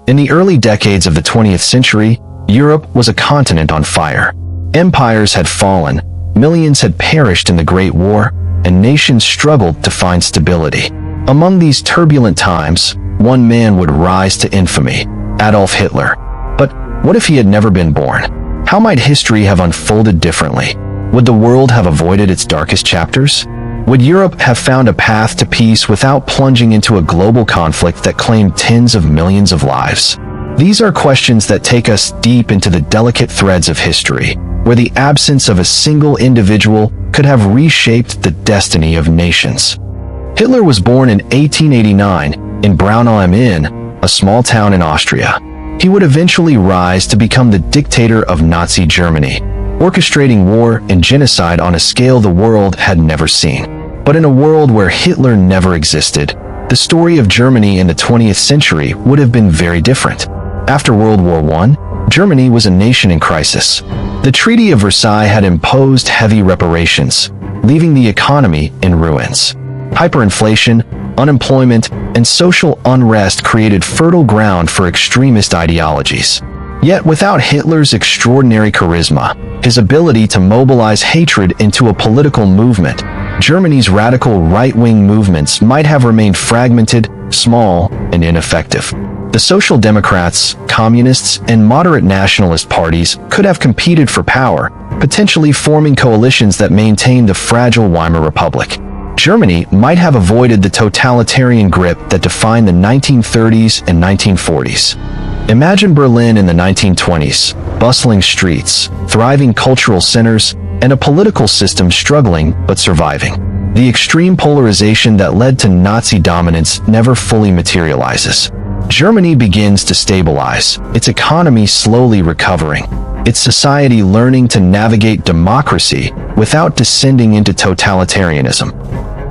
In the early decades of the 20th century, Europe was a continent on fire. Empires had fallen, millions had perished in the Great War, and nations struggled to find stability. Among these turbulent times, one man would rise to infamy: Adolf Hitler. But what if he had never been born? How might history have unfolded differently? Would the world have avoided its darkest chapters? Would Europe have found a path to peace without plunging into a global conflict that claimed tens of millions of lives? These are questions that take us deep into the delicate threads of history, where the absence of a single individual could have reshaped the destiny of nations. Hitler was born in 1889 in Braunau am Inn, a small town in Austria. He would eventually rise to become the dictator of Nazi Germany, orchestrating war and genocide on a scale the world had never seen. But in a world where Hitler never existed, the story of Germany in the 20th century would have been very different. After World War I, Germany was a nation in crisis. The Treaty of Versailles had imposed heavy reparations, leaving the economy in ruins. Hyperinflation, unemployment, and social unrest created fertile ground for extremist ideologies. Yet without Hitler's extraordinary charisma, his ability to mobilize hatred into a political movement, Germany's radical right-wing movements might have remained fragmented, small, and ineffective. The Social Democrats, Communists, and moderate nationalist parties could have competed for power, potentially forming coalitions that maintained the fragile Weimar Republic. Germany might have avoided the totalitarian grip that defined the 1930s and 1940s. Imagine Berlin in the 1920s, bustling streets, thriving cultural centers, and a political system struggling but surviving. The extreme polarization that led to Nazi dominance never fully materializes. Germany begins to stabilize, its economy slowly recovering, its society learning to navigate democracy without descending into totalitarianism.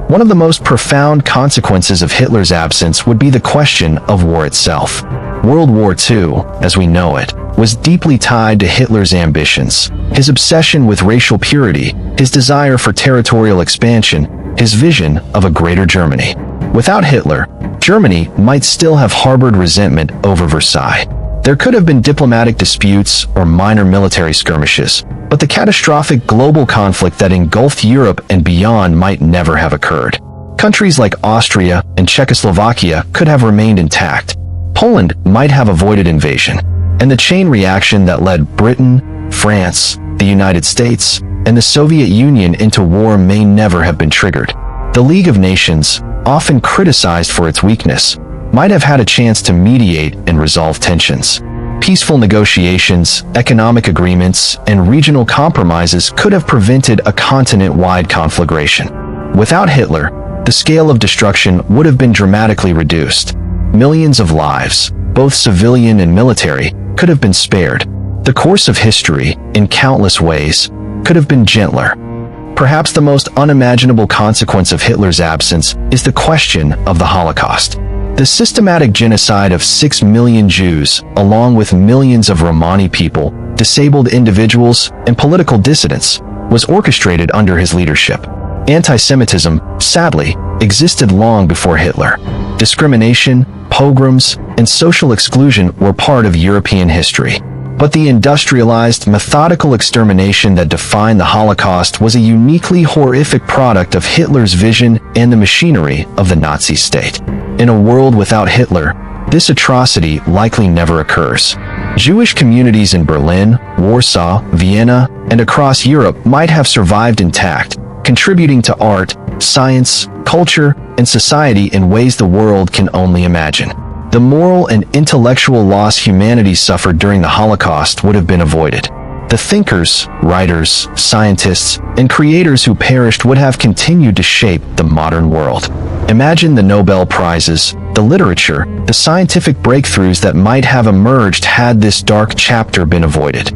One of the most profound consequences of Hitler's absence would be the question of war itself. World War II, as we know it, was deeply tied to Hitler's ambitions, his obsession with racial purity, his desire for territorial expansion, his vision of a greater Germany. Without Hitler, Germany might still have harbored resentment over Versailles. There could have been diplomatic disputes or minor military skirmishes, but the catastrophic global conflict that engulfed Europe and beyond might never have occurred. Countries like Austria and Czechoslovakia could have remained intact. Poland might have avoided invasion, and the chain reaction that led Britain, France, the United States, and the Soviet Union into war may never have been triggered. The League of Nations, often criticized for its weakness, might have had a chance to mediate and resolve tensions. Peaceful negotiations, economic agreements, and regional compromises could have prevented a continent-wide conflagration. Without Hitler, the scale of destruction would have been dramatically reduced. Millions of lives, both civilian and military, could have been spared. The course of history, in countless ways, could have been gentler. Perhaps the most unimaginable consequence of Hitler's absence is the question of the Holocaust. The systematic genocide of 6 million Jews, along with millions of Romani people, disabled individuals, and political dissidents, was orchestrated under his leadership. Anti-Semitism, sadly, existed long before Hitler. Discrimination, pogroms, and social exclusion were part of European history. But the industrialized, methodical extermination that defined the Holocaust was a uniquely horrific product of Hitler's vision and the machinery of the Nazi state. In a world without Hitler, this atrocity likely never occurs. Jewish communities in Berlin, Warsaw, Vienna, and across Europe might have survived intact, contributing to art, science, culture, and society in ways the world can only imagine. The moral and intellectual loss humanity suffered during the Holocaust would have been avoided. The thinkers, writers, scientists, and creators who perished would have continued to shape the modern world. Imagine the Nobel Prizes, the literature, the scientific breakthroughs that might have emerged had this dark chapter been avoided.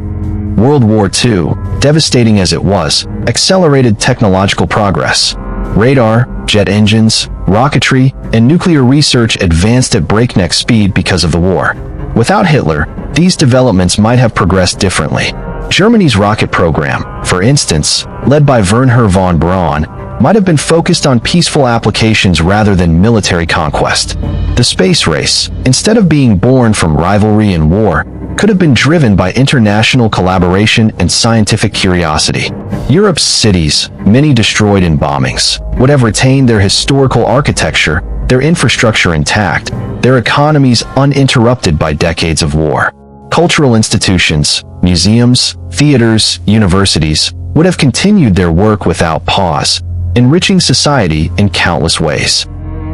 World War II, devastating as it was, accelerated technological progress. Radar, jet engines, rocketry, and nuclear research advanced at breakneck speed because of the war. Without Hitler, these developments might have progressed differently. Germany's rocket program, for instance, led by Wernher von Braun, might have been focused on peaceful applications rather than military conquest. The space race, instead of being born from rivalry and war, could have been driven by international collaboration and scientific curiosity. Europe's cities, many destroyed in bombings, would have retained their historical architecture, their infrastructure intact, their economies uninterrupted by decades of war. Cultural institutions, museums, theaters, universities would have continued their work without pause, enriching society in countless ways.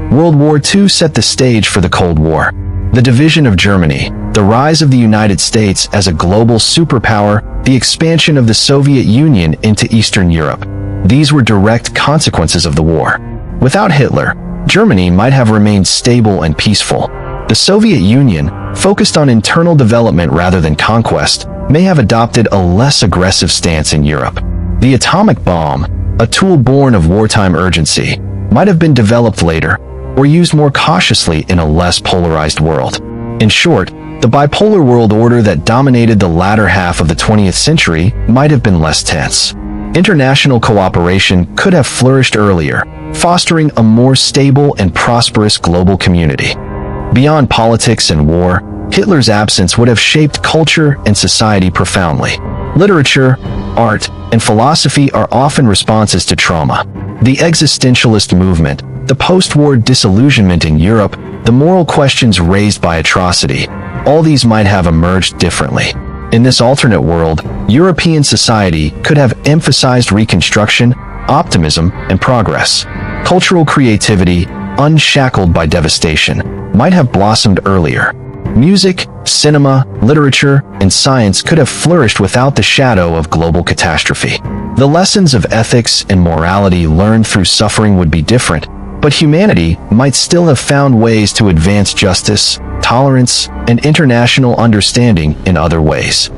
World War II set the stage for the Cold War. The division of Germany, the rise of the United States as a global superpower, the expansion of the Soviet Union into Eastern Europe. These were direct consequences of the war. Without Hitler, Germany might have remained stable and peaceful. The Soviet Union, focused on internal development rather than conquest, may have adopted a less aggressive stance in Europe. The atomic bomb, a tool born of wartime urgency, might have been developed later, or used more cautiously in a less polarized world. In short, the bipolar world order that dominated the latter half of the 20th century might have been less tense. International cooperation could have flourished earlier, fostering a more stable and prosperous global community. Beyond politics and war, Hitler's absence would have shaped culture and society profoundly. Literature, art, and philosophy are often responses to trauma. The existentialist movement, the post-war disillusionment in Europe, the moral questions raised by atrocity, all these might have emerged differently. In this alternate world, European society could have emphasized reconstruction, optimism, and progress. Cultural creativity, unshackled by devastation, might have blossomed earlier. Music, cinema, literature, and science could have flourished without the shadow of global catastrophe. The lessons of ethics and morality learned through suffering would be different, but humanity might still have found ways to advance justice, tolerance, and international understanding in other ways.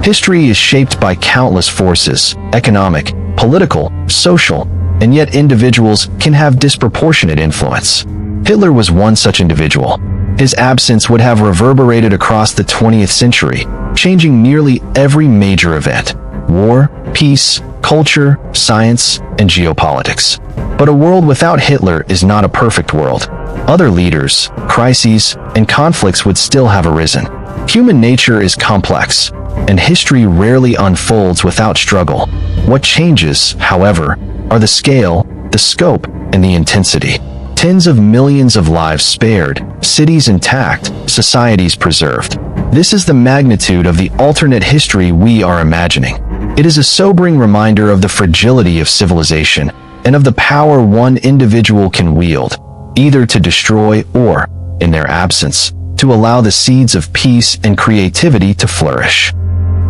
History is shaped by countless forces, economic, political, social, and yet individuals can have disproportionate influence. Hitler was one such individual. His absence would have reverberated across the 20th century, changing nearly every major event: war, peace, culture, science, and geopolitics. But a world without Hitler is not a perfect world. Other leaders, crises, and conflicts would still have arisen. Human nature is complex, and history rarely unfolds without struggle. What changes, however, are the scale, the scope, and the intensity. Tens of millions of lives spared, cities intact, societies preserved. This is the magnitude of the alternate history we are imagining. It is a sobering reminder of the fragility of civilization and of the power one individual can wield, either to destroy or, in their absence, to allow the seeds of peace and creativity to flourish.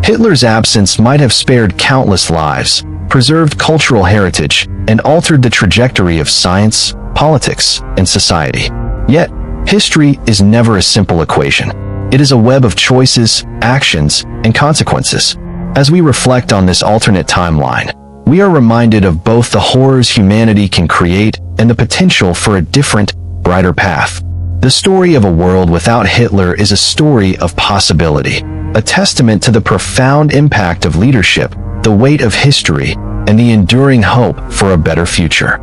Hitler's absence might have spared countless lives, preserved cultural heritage, and altered the trajectory of science, politics, and society. Yet, history is never a simple equation. It is a web of choices, actions, and consequences. As we reflect on this alternate timeline, we are reminded of both the horrors humanity can create and the potential for a different, brighter path. The story of a world without Hitler is a story of possibility, a testament to the profound impact of leadership, the weight of history, and the enduring hope for a better future.